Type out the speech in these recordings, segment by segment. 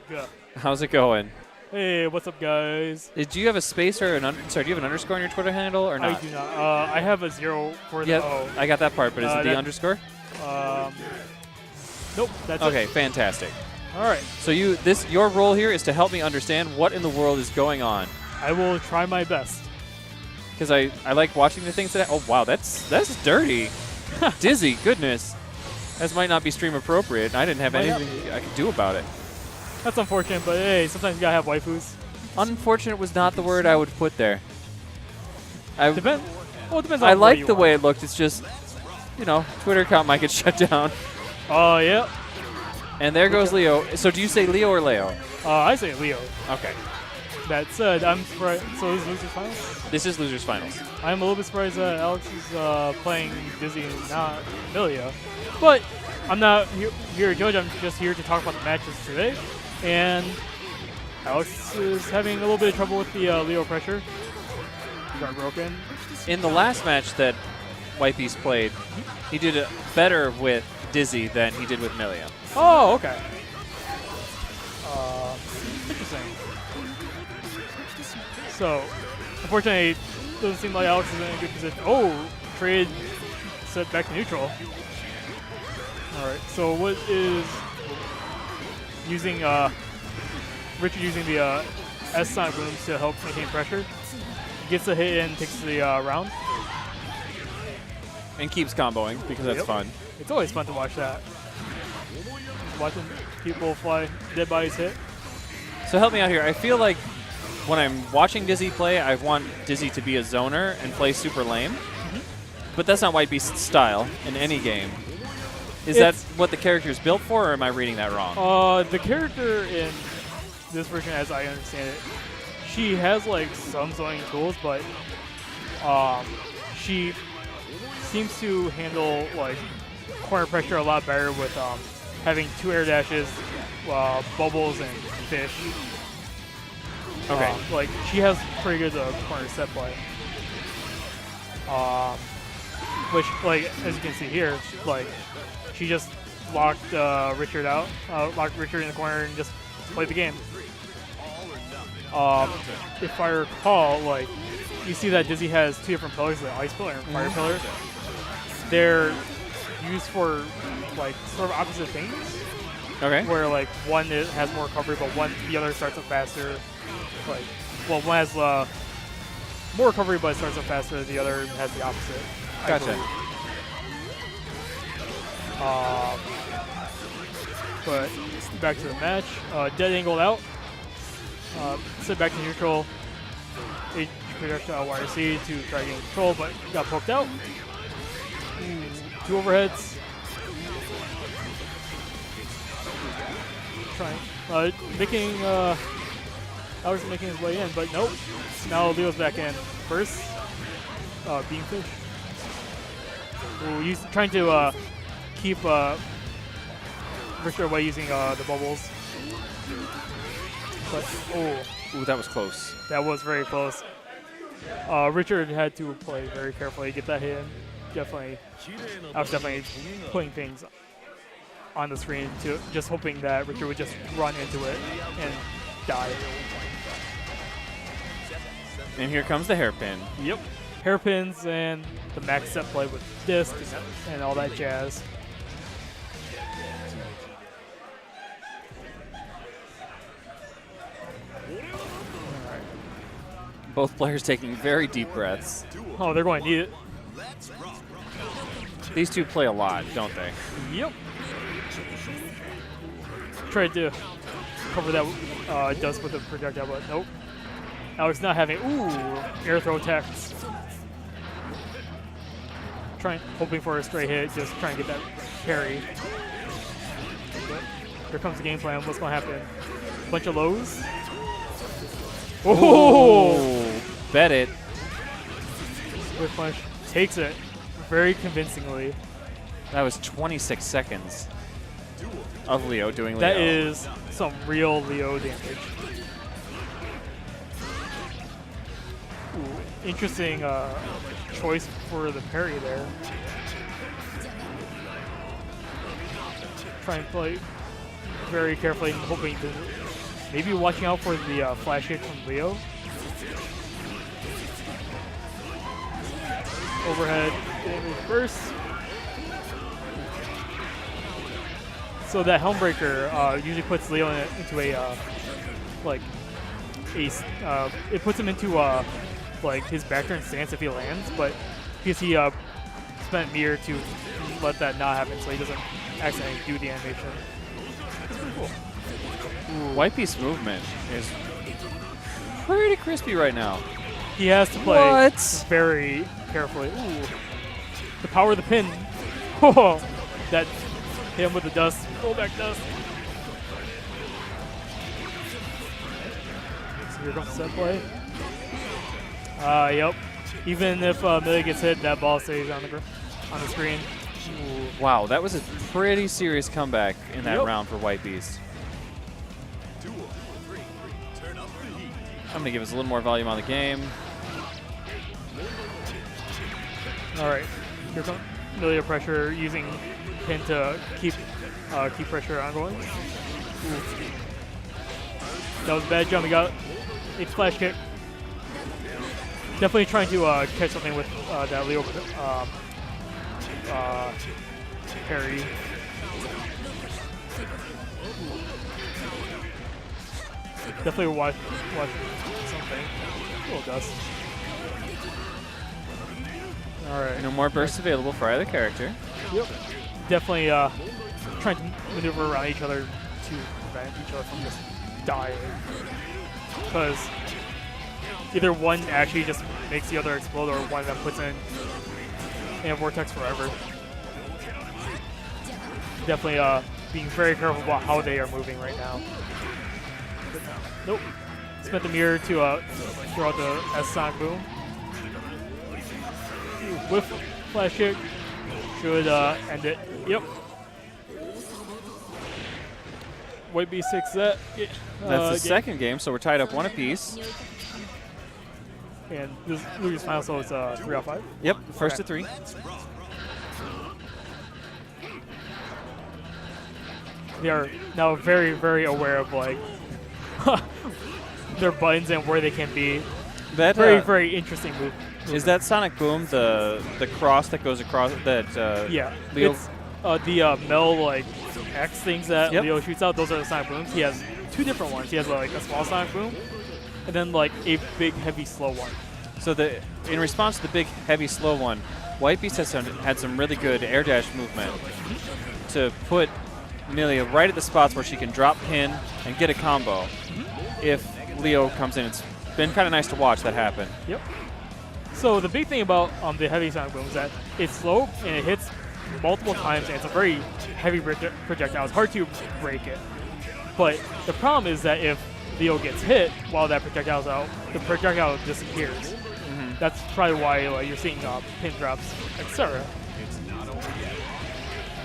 Go. How's it going? Hey, what's up, guys? Do you have a space or sorry? Do you have an underscore on your Twitter handle or not? I do not. I have a 0 for the Yeah, O. I got that part, but is it the that- underscore? Nope, that's Okay, it. fantastic. All right, So your role here is to help me understand what in the world is going on, I will try my best. because I like watching the things that. Oh wow, that's dirty. Dizzy, goodness. This might not be stream appropriate. I didn't have Might not anything I could do about it. That's unfortunate, but hey, sometimes you gotta have waifus. Unfortunate was not the word I would put there. Well, it depends on I where like you the are. way it looked. It's just, Twitter account might get shut down. Oh, yeah. And there goes Leo. So do you say Leo or Leo? I say Leo. Okay. That said, I'm surprised. So this is Losers Finals? This is Losers Finals. I'm a little bit surprised that Alex is playing Dizzy and not Amelia. But I'm not here to judge. I'm just here to talk about the matches today. And Alex is having a little bit of trouble with the Leo pressure. He got broken. In the last match that White Beast played, he did it better with Dizzy than he did with Milia. Oh, okay. Interesting. So, unfortunately, it doesn't seem like Alex is in a good position. Oh, trade set back to neutral. Alright, so what is using, Richard using the S-Sonic booms to help maintain pressure. Gets a hit and takes the round. And keeps comboing because that's Yep. fun. It's always fun to watch that. Watching people fly dead bodies hit. So help me out here. I feel like when I'm watching Dizzy play, I want Dizzy to be a zoner and play super lame. But that's not White Beast's style in any game. Is that what the character is built for, or am I reading that wrong? The character in this version, as I understand it, she has like some zoning tools, but she seems to handle like corner pressure a lot better with having 2 air dashes, bubbles, and fish. Okay. Like she has pretty good corner set play. Which, like as you can see here, like she just locked Richard out, locked Richard in the corner, and just played the game. If I recall, like you see that Dizzy has 2 different pillars, the ice pillar and fire pillar. They're used for like sort of opposite things. Okay. Where like one has more recovery, but the other starts up faster. Like, well, one has more recovery, but it starts up faster. The other has the opposite. Gotcha. But back to the match. Dead angled out. Sit back to neutral. H projectile YRC to try to gain control, but got poked out. 2 overheads. Trying, Alex is making his way in, but nope. Now Leo's back in first. Beamfish. Ooh, he's trying to keep Richard away using the bubbles. But Ooh, that was close. that was very close. Richard had to play very carefully to get that hit in. I was definitely putting things on the screen to just hoping that Richard would just run into it and die. And here comes the hairpin. Yep. Hairpins and the max set play with disc and all that jazz. Both players taking very deep breaths. Oh, they're going to need it. These two play a lot, don't they? Yep. Tried to cover that dust with a projectile, but nope. Alex not having, air throw attacks. Hoping for a straight hit, just trying to get that parry. But here comes the game plan. What's going to happen? Bunch of lows. Oh! Bet it. Whip punch takes it very convincingly. That was 26 seconds of Leo doing Leo. That is some real Leo damage. Ooh, interesting choice for the parry there. Try and play very carefully and hoping to Maybe watching out for the flash hit from Leo. Overhead damage burst. So that Helmbreaker usually puts Leo into a it puts him into like his backturn stance if he lands, but because he spent Mirror to let that not happen, so he doesn't accidentally do the animation. It's pretty cool. Ooh, White Beast's movement is pretty crispy right now. He has to play What? very carefully. Ooh. The power of the pin. Oh, that hit him with the dust. Rollback dust. So here comes set play. Yep. Even if Millie gets hit, that ball stays on the screen. Ooh, wow, that was a pretty serious comeback in that round for White Beast. I'm gonna give us a little more volume on the game. All right, here comes Millie pressure using pin to keep pressure ongoing. Ooh. That was a bad jump. He got a flash kick. Definitely trying to catch something with that Leo parry. Definitely watch something. A little dust. All right. No more bursts available for either character. Yep. Definitely trying to maneuver around each other to prevent each other from just dying. Because either one actually just makes the other explode, or one of them puts in a vortex forever. Definitely being very careful about how they are moving right now. Nope. Spent the mirror to throw out the S-Sonic Boom. Whiff flash kick should end it. Yep. White Beast 6 that. That's the second game, so we're tied up 1 apiece. And this Lugia's final, so it's 3 out of 5. Yep, first to 3. They are now very, very aware of like their buttons and where they can be. That very, very interesting move. Is that Sonic Boom the cross that goes across that? Yeah, Leo it's the Mel like X things that Yep. Leo shoots out. Those are the Sonic Booms. He has 2 different ones. He has like a small Sonic Boom, and then like a big, heavy, slow one. So in response to the big, heavy, slow one, White Beast has had some really good air dash movement to put Amelia right at the spots where she can drop pin and get a combo. If Leo comes in, it's been kind of nice to watch that happen. Yep. So the big thing about the heavy Sonic Boom is that it's slow and it hits multiple times, and it's a very heavy projectile. It's hard to break it. But the problem is that if Leo gets hit while that projectile's out, the projectile disappears. That's probably why like, you're seeing pin drops, etc.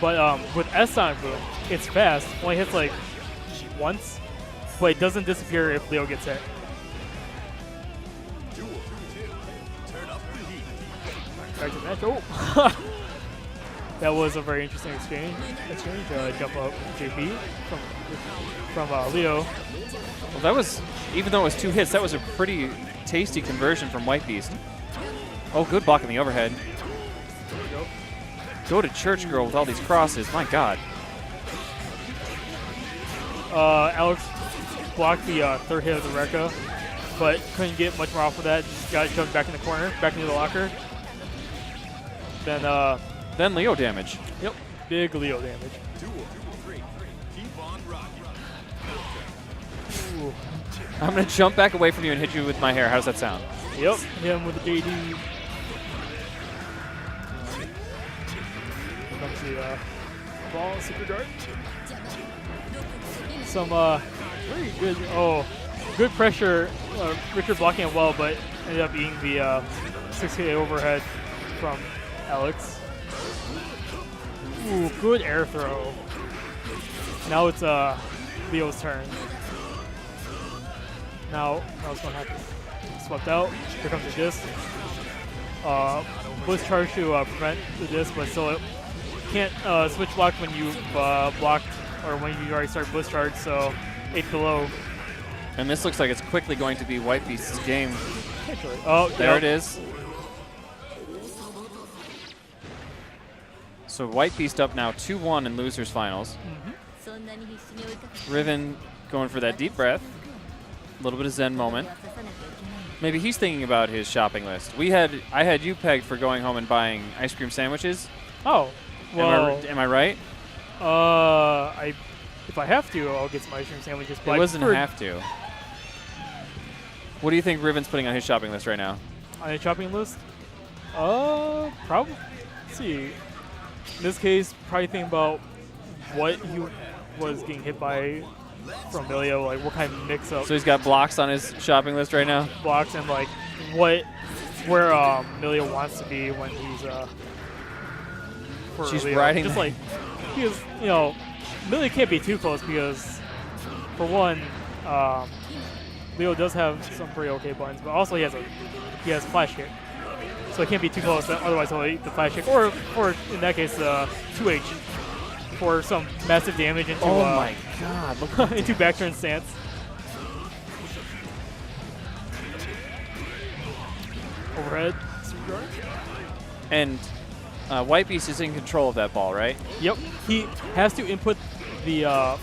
But with S-Sonic Boom, it's fast. Only hits like once, but it doesn't disappear if Leo gets hit. Back to the match. Oh! That was a very interesting exchange. Jump up JP from Leo. Well, that was, even though it was 2 hits, that was a pretty tasty conversion from White Beast. Oh, good block on the overhead. Go to church, girl, with all these crosses. My God. Alex blocked the third hit of the Rekka, but couldn't get much more off of that. Just got shoved back in the corner, back into the locker. Then Leo damage. Yep, big Leo damage. Ooh. I'm going to jump back away from you and hit you with my hair. How does that sound? Yep, hit him with the JD. Here comes the ball, super guard. Some very good, good pressure. Richard blocking it well, but ended up being the 6K overhead from Alex. Ooh, good air throw. Now it's Leo's turn. Now what's going to happen? Swept out. Here comes the disc. Blitz charge to prevent the disc, but still it can't switch block when you blocked or when you already start blitz charge. So 8 below And this looks like it's quickly going to be White Beast's game. Actually. Oh, There it is. So White Beast up now 2-1 in losers finals. Riven going for that deep breath. A little bit of Zen moment. Maybe he's thinking about his shopping list. I had you pegged for going home and buying ice cream sandwiches. Oh, well. Am I right? If I have to, I'll get some ice cream sandwiches. It wasn't have to. What do you think Riven's putting on his shopping list right now? On his shopping list? Probably. Let's see. In this case, probably thinking about what he was getting hit by from Milio, like what kind of mix-up. So he's got blocks on his shopping list right now? Blocks and like where Milio wants to be when he's for She's Leo. riding. Just like, because, Milio can't be too close because, for one, Leo does have some pretty okay buttons, but also he has flash kick. So it can't be too close, otherwise he'll eat the flash kick. Or in that case, 2H for some massive damage into my god, look into back turn stance. Overhead. And White Beast is in control of that ball, right? Yep. He has to input the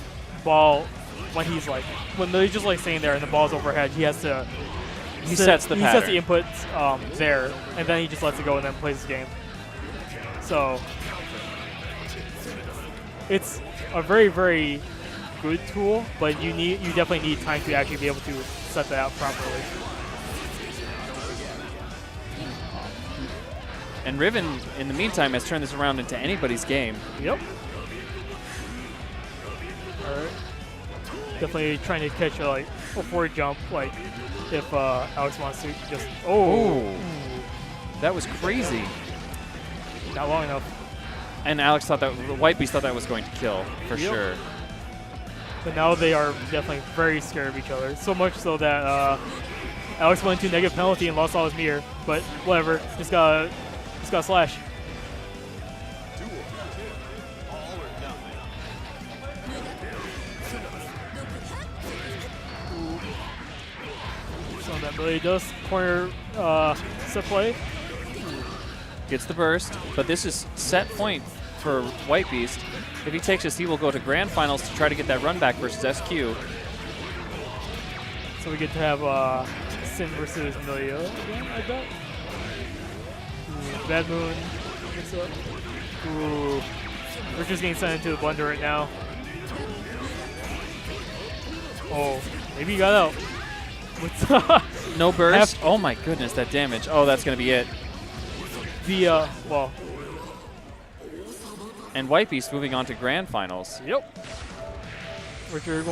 ball when he's just like staying there and the ball's overhead. He has to. He sets the pattern. He sets the input there, and then he just lets it go and then plays his game. So it's a very, very good tool, but you definitely need time to actually be able to set that out properly. And Riven, in the meantime, has turned this around into anybody's game. Yep. All right. Definitely trying to catch a forward jump, if Alex wants to just. Oh. That was crazy. Not long enough. And Alex thought that White Beast thought that was going to kill for sure. But now they are definitely very scared of each other. So much so that Alex went into negative penalty and lost all his meter. But whatever, just got slash. So that really does corner set play. Gets the burst, but this is set point for White Beast. If he takes this, he will go to grand finals to try to get that run back versus SQ. So we get to have Sin versus Milio again, I bet. Bad Moon. What's up? Ooh. We're just getting sent into the blender right now. Oh, maybe he got out. No burst? Oh my goodness, that damage. Oh, that's going to be it. Well. And White Beast moving on to grand finals. Yep. Richard